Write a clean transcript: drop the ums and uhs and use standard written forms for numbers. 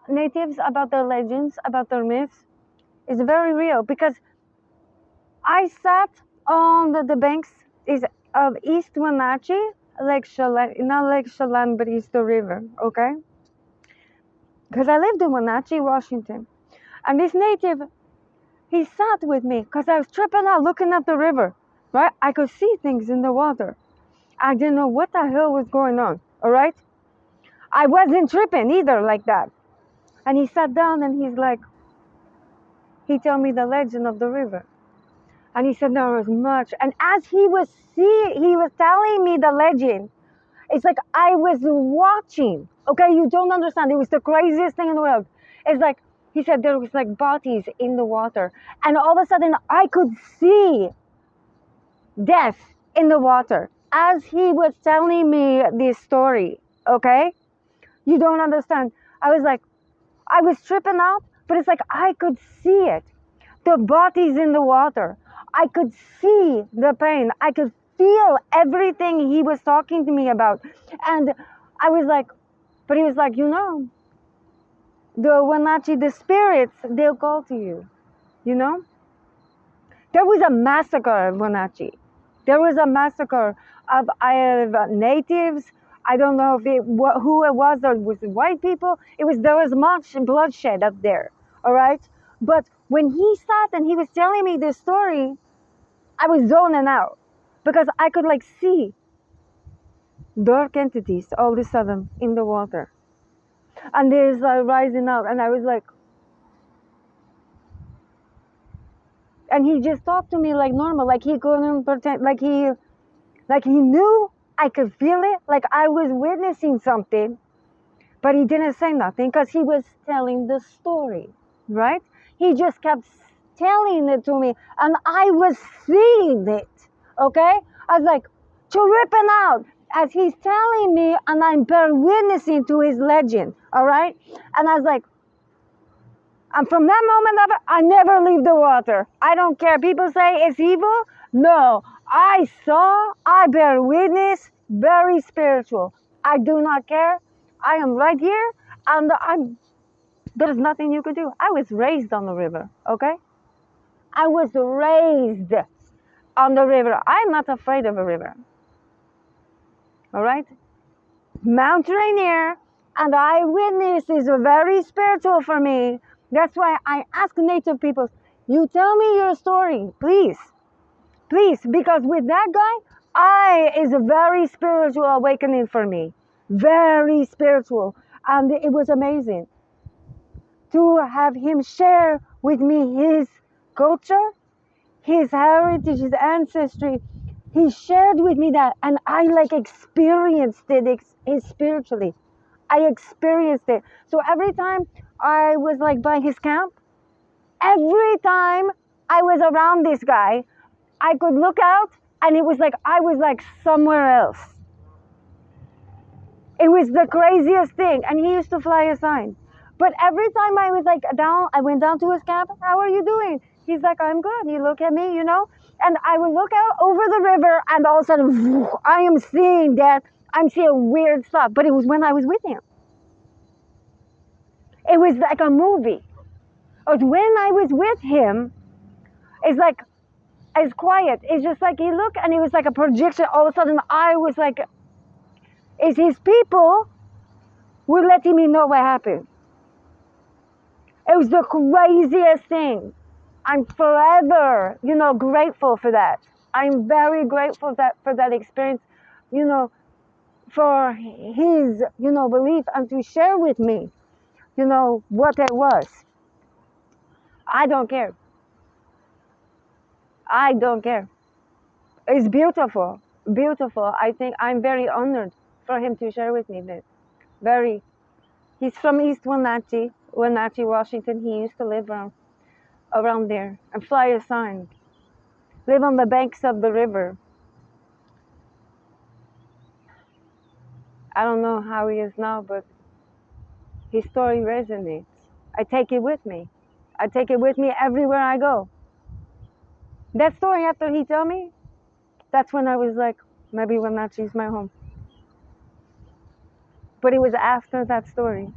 natives, about their legends, about their myths, is very real because I sat on the banks of East Wenatchee, Lake Chelan, not Lake Chelan, but East the River, okay? Because I lived in Wenatchee, Washington. And this native, he sat with me because I was tripping out looking at the river, right? I could see things in the water. I didn't know what the hell was going on, all right? I wasn't tripping either like that. And he sat down and he told me the legend of the river. And he said there was much. And as he was telling me the legend, it's like I was watching. Okay, you don't understand. It was the craziest thing in the world. It's like he said there was like bodies in the water. And all of a sudden I could see death in the water as he was telling me this story. Okay? You don't understand. I was tripping out, but it's like I could see it. The bodies in the water. I could see the pain. I could feel everything he was talking to me about. And I was like, but he was like, the Wenatchee, the spirits, they'll call to you, you know? There was a massacre in Wenatchee. There was a massacre of natives. I don't know who it was, or it was white people. There was much bloodshed up there, all right? But when he sat and he was telling me this story, I was zoning out because I could see dark entities all of a sudden in the water. And there's rising out, and I was like, and he just talked to me like normal, like he couldn't pretend, like he knew I could feel it, like I was witnessing something, but he didn't say nothing because he was telling the story, right? He just kept telling it to me, and I was seeing it, okay? I was like, tripping out as he's telling me, and I'm witnessing to his legend, all right? And I was like, and from that moment up, I never leave the water. I don't care. People say it's evil. No, I bear witness, very spiritual. I do not care. I am right here, and there's nothing you could do. I was raised on the river, okay? I was raised on the river. I'm not afraid of a river, all right? Mount Rainier and eyewitness is very spiritual for me. That's why I ask native people, you tell me your story, please. Please, because with that guy, is a very spiritual awakening for me. Very spiritual. And it was amazing to have him share with me his culture, his heritage, his ancestry. He shared with me that, and I experienced it spiritually. I experienced it. So every time I was by his camp, every time I was around this guy, I could look out and it was like I was somewhere else. It was the craziest thing. And he used to fly a sign. But every time I was I went down to his camp. How are you doing? He's like, I'm good. He look at me, and I would look out over the river, and all of a sudden, I am seeing that. I'm seeing weird stuff. But it was when I was with him. It was like a movie. But when I was with him, it's quiet. It's just he looked, and it was like a projection. All of a sudden, I was it's his people were letting me know what happened. It was the craziest thing. I'm forever, grateful for that. I'm very grateful for that experience, for his, belief and to share with me, what it was. I don't care. I don't care. It's beautiful, beautiful. I think I'm very honored for him to share with me this. Very. He's from East Wenatchee, Washington. He used to live around there and fly a sign. Live on the banks of the river. I don't know how he is now, but his story resonates. I take it with me. I take it with me everywhere I go. That story, after he told me, that's when I was like, maybe Wenatchee's my home. But it was after that story.